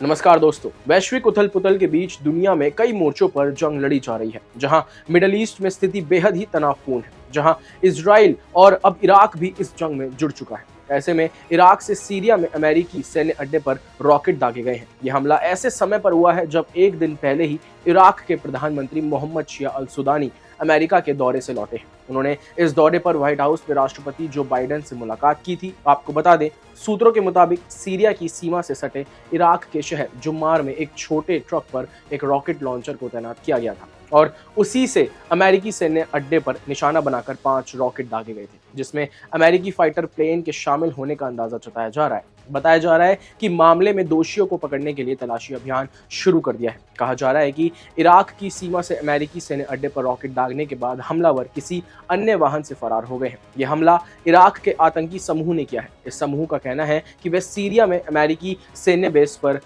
नमस्कार दोस्तों। वैश्विक उथल पुथल के बीच दुनिया में कई मोर्चों पर जंग लड़ी जा रही है, जहां मिडल ईस्ट में स्थिति बेहद ही तनावपूर्ण है, जहां इजराइल और अब इराक भी इस जंग में जुड़ चुका है। ऐसे में इराक से सीरिया में अमेरिकी सैन्य अड्डे पर रॉकेट दागे गए हैं। यह हमला ऐसे समय पर हुआ है जब एक दिन पहले ही इराक के प्रधानमंत्री मोहम्मद शिया अल सुदानी अमेरिका के दौरे से लौटे हैं। उन्होंने इस दौरे पर व्हाइट हाउस में राष्ट्रपति जो बाइडेन से मुलाकात की थी। आपको बता दें, सूत्रों के मुताबिक सीरिया की सीमा से सटे इराक के शहर जुम्मार में एक छोटे ट्रक पर एक रॉकेट लॉन्चर को तैनात किया गया था और उसी से अमेरिकी सैन्य अड्डे पर निशाना बनाकर 5 रॉकेट दागे गए थे, जिसमें अमेरिकी फाइटर प्लेन के शामिल होने का अंदाजा जताया जा रहा है। बताया जा रहा है कि मामले में दोषियों को पकड़ने के लिए तलाशी अभियान शुरू कर दिया है। कहा जा रहा है कि इराक की सीमा से अमेरिकी सैन्य अड्डे पर रॉकेट दागने के बाद हमलावर किसी अन्य वाहन से फरार हो गए हैं। यह हमला इराक के आतंकी समूह ने किया है। इस समूह का कहना है कि वे सीरिया में अमेरिकी सैन्य बेस पर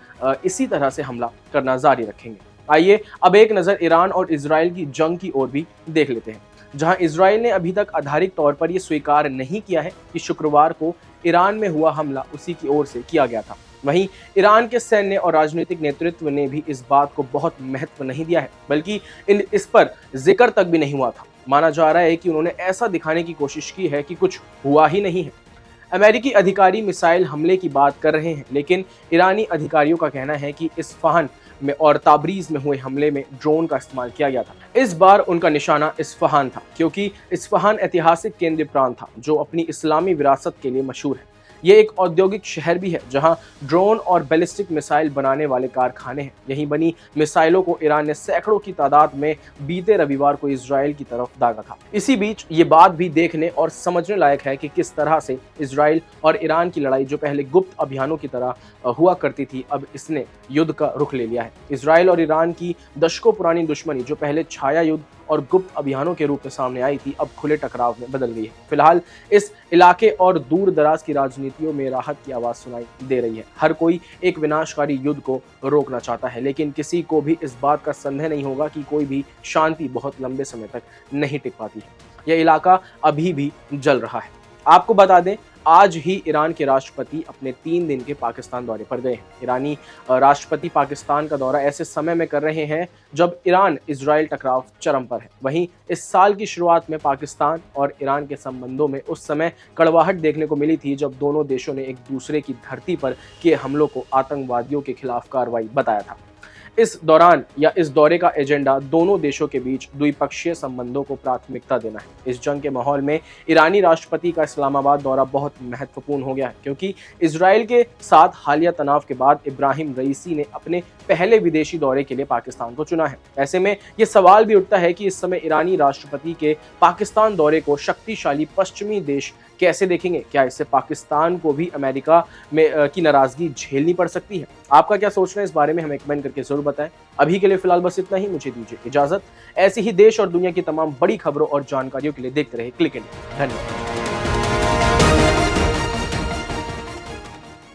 इसी तरह से हमला करना जारी रखेंगे। आइए अब एक नज़र ईरान और इजराइल की जंग की ओर भी देख लेते हैं, जहां इजराइल ने अभी तक आधारिक तौर पर यह स्वीकार नहीं किया है कि शुक्रवार को ईरान में हुआ हमला उसी की ओर से किया गया था। वहीं ईरान के सैन्य और राजनीतिक नेतृत्व ने भी इस बात को बहुत महत्व नहीं दिया है, बल्कि इस पर जिक्र तक भी नहीं हुआ था। माना जा रहा है कि उन्होंने ऐसा दिखाने की कोशिश की है कि कुछ हुआ ही नहीं है। अमेरिकी अधिकारी मिसाइल हमले की बात कर रहे हैं, लेकिन ईरानी अधिकारियों का कहना है कि इस्फहान में और ताबरीज में हुए हमले में ड्रोन का इस्तेमाल किया गया था। इस बार उनका निशाना इस्फहान था, क्योंकि इस्फहान ऐतिहासिक केंद्रीय प्रांत था जो अपनी इस्लामी विरासत के लिए मशहूर है। ये एक औद्योगिक शहर भी है जहां ड्रोन और बैलिस्टिक मिसाइल बनाने वाले कारखाने हैं। यहीं बनी मिसाइलों को ईरान ने सैकड़ों की तादाद में बीते रविवार को इजराइल की तरफ दागा था। इसी बीच ये बात भी देखने और समझने लायक है कि किस तरह से इजराइल और ईरान की लड़ाई, जो पहले गुप्त अभियानों की तरह हुआ करती थी, अब इसने युद्ध का रुख ले लिया है। इजराइल और ईरान की दशकों पुरानी दुश्मनी, जो पहले छाया युद्ध और गुप्त अभियानों के रूप में सामने आई थी, अब खुले टकराव में बदल गई है। फिलहाल इस इलाके और दूर दराज की राजनीतियों में राहत की आवाज सुनाई दे रही है। हर कोई एक विनाशकारी युद्ध को रोकना चाहता है, लेकिन किसी को भी इस बात का संदेह नहीं होगा कि कोई भी शांति बहुत लंबे समय तक नहीं टिक पाती है। यह इलाका अभी भी जल रहा है। आपको बता दें, आज ही ईरान के राष्ट्रपति अपने 3 दिन के पाकिस्तान दौरे पर गए हैं। ईरानी राष्ट्रपति पाकिस्तान का दौरा ऐसे समय में कर रहे हैं जब ईरान इजराइल टकराव चरम पर है। वहीं इस साल की शुरुआत में पाकिस्तान और ईरान के संबंधों में उस समय कड़वाहट देखने को मिली थी जब दोनों देशों ने एक दूसरे की धरती पर किए हमलों को आतंकवादियों के खिलाफ कार्रवाई बताया था। इस दौरान या इस दौरे का एजेंडा दोनों देशों के बीच द्विपक्षीय संबंधों को प्राथमिकता देना है। इस जंग के माहौल में ईरानी राष्ट्रपति का इस्लामाबाद दौरा बहुत महत्वपूर्ण हो गया है, क्योंकि इजराइल के साथ हालिया तनाव के बाद इब्राहिम रईसी ने अपने पहले विदेशी दौरे के लिए पाकिस्तान को चुना है। ऐसे में ये सवाल भी उठता है कि इस समय ईरानी राष्ट्रपति के पाकिस्तान दौरे को शक्तिशाली पश्चिमी देश कैसे देखेंगे। क्या इससे पाकिस्तान को भी अमेरिका में की नाराजगी झेलनी पड़ सकती है? आपका क्या सोचना है इस बारे में हमें कमेंट करके जरूर बताएं। अभी के लिए फिलहाल बस इतना ही। मुझे दीजिए इजाजत। ऐसी ही देश और दुनिया की तमाम बड़ी खबरों और जानकारियों के लिए देखते रहे क्लिक इंडिया। धन्यवाद।